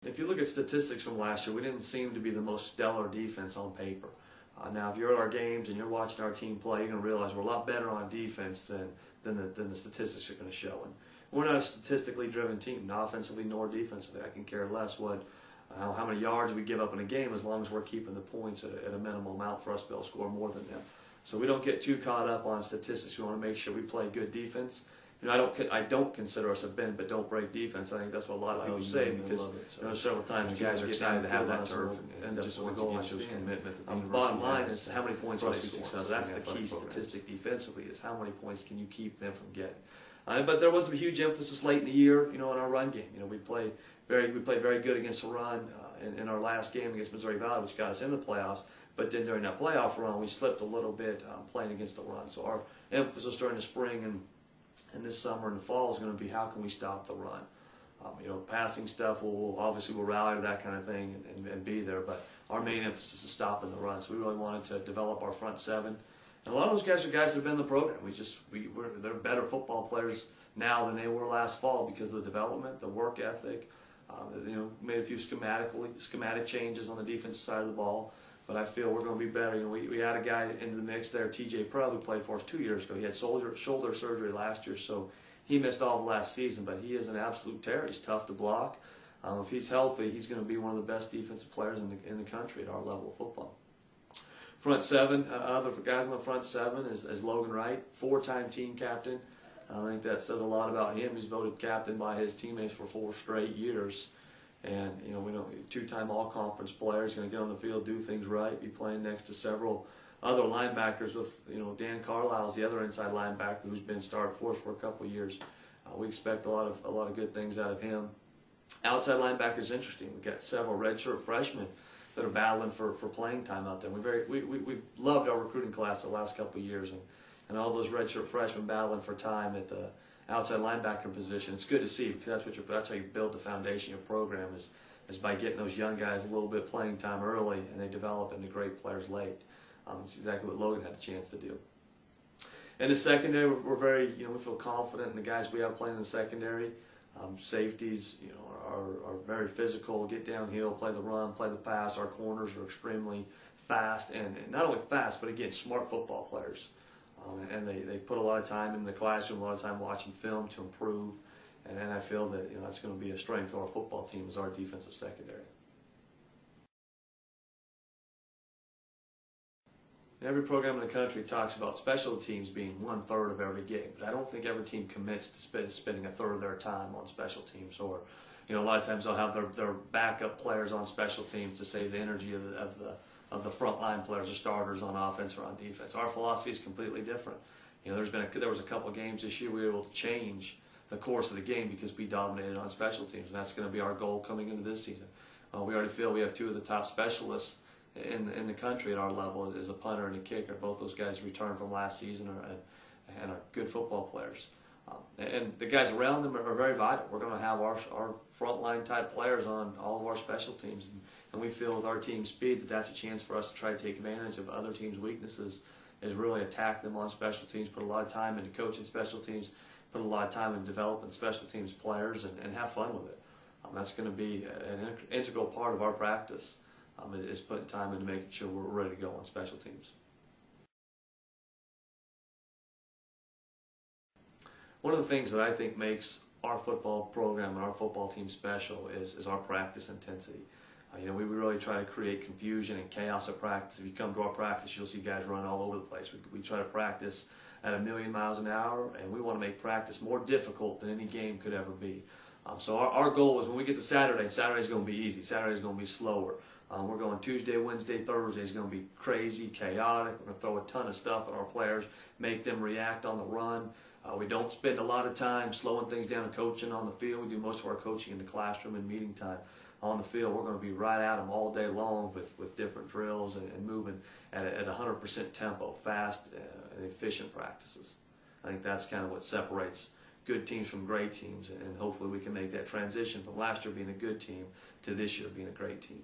If you look at statistics from last year, we didn't seem to be the most stellar defense on paper. Now, if you're at our games and you're watching our team play, you're going to realize we're a lot better on defense than the statistics are going to show. And we're not a statistically driven team, not offensively nor defensively. I can care less how many yards we give up in a game as long as we're keeping the points at a minimal amount for us to be able to score more than them. So we don't get too caught up on statistics. We want to make sure we play good defense. I don't consider us a bend but don't break defense. I think that's what a lot of people say because several times guys are excited to have that turf and just with the goal line shows commitment. The bottom line is how many points will they score. So that's the key statistic defensively is how many points can you keep them from getting. But there was a huge emphasis late in the year, in our run game. We played very good against the run in our last game against Missouri Valley, which got us in the playoffs. But then during that playoff run, we slipped a little bit playing against the run. So our emphasis during the spring and this summer and the fall is going to be how can we stop the run. Passing stuff, we'll rally to that kind of thing and be there. But our main emphasis is stopping the run. So we really wanted to develop our front seven. And a lot of those guys are guys that have been in the program. They're better football players now than they were last fall because of the development, the work ethic. Made a few schematic changes on the defensive side of the ball. But I feel we're going to be better. We had a guy into the mix there, T.J. Prell, who played for us 2 years ago. He had shoulder surgery last year, so he missed all of last season. But he is an absolute terror. He's tough to block. If he's healthy, he's going to be one of the best defensive players in the country at our level of football. Front seven, other guys on the front seven is Logan Wright, 4-time team captain. I think that says a lot about him. He's voted captain by his teammates for 4 straight years. And, we know 2-time all-conference player. He's going to get on the field, do things right, be playing next to several other linebackers with, Dan Carlisle's the other inside linebacker who's been started for us for a couple of years. We expect a lot of good things out of him. Outside linebacker is interesting. We've got several redshirt freshmen that are battling for playing time out there. We've loved our recruiting class the last couple of years, and all those redshirt freshmen battling for time at the outside linebacker position. It's good to see because that's how you build the foundation of your program is by getting those young guys a little bit playing time early and they develop into great players late. It's exactly what Logan had a chance to do. In the secondary, we're very we feel confident in the guys we have playing in the secondary. Safeties are very physical, get downhill, play the run, play the pass. Our corners are extremely fast and not only fast but again smart football players. And they put a lot of time in the classroom, a lot of time watching film to improve. And I feel that that's going to be a strength of our football team is our defensive secondary. Every program in the country talks about special teams being 1/3 of every game, but I don't think every team commits to spending 1/3 of their time on special teams. Or, a lot of times they'll have their backup players on special teams to save the energy of the frontline players or starters on offense or on defense. Our philosophy is completely different. There was a couple of games this year we were able to change the course of the game because we dominated on special teams, and that's going to be our goal coming into this season. We already feel we have 2 of the top specialists in the country at our level as a punter and a kicker. Both those guys returned from last season and are good football players. And the guys around them are very vital. We're going to have our frontline type players on all of our special teams. And we feel with our team speed that's a chance for us to try to take advantage of other teams' weaknesses, is really attack them on special teams, put a lot of time into coaching special teams, put a lot of time in developing special teams players, and have fun with it. That's going to be an integral part of our practice, is putting time into making sure we're ready to go on special teams. One of the things that I think makes our football program and our football team special is our practice intensity. We really try to create confusion and chaos at practice. If you come to our practice, you'll see guys run all over the place. We try to practice at 1,000,000 miles an hour, and we want to make practice more difficult than any game could ever be. So our goal is when we get to Saturday's going to be easy. Saturday's going to be slower. We're going Tuesday, Wednesday, Thursday is going to be crazy, chaotic. We're going to throw a ton of stuff at our players, make them react on the run. We don't spend a lot of time slowing things down and coaching on the field. We do most of our coaching in the classroom and meeting time. On the field, we're going to be right at them all day long with different drills and moving at 100% tempo, fast and efficient practices. I think that's kind of what separates good teams from great teams, and hopefully we can make that transition from last year being a good team to this year being a great team.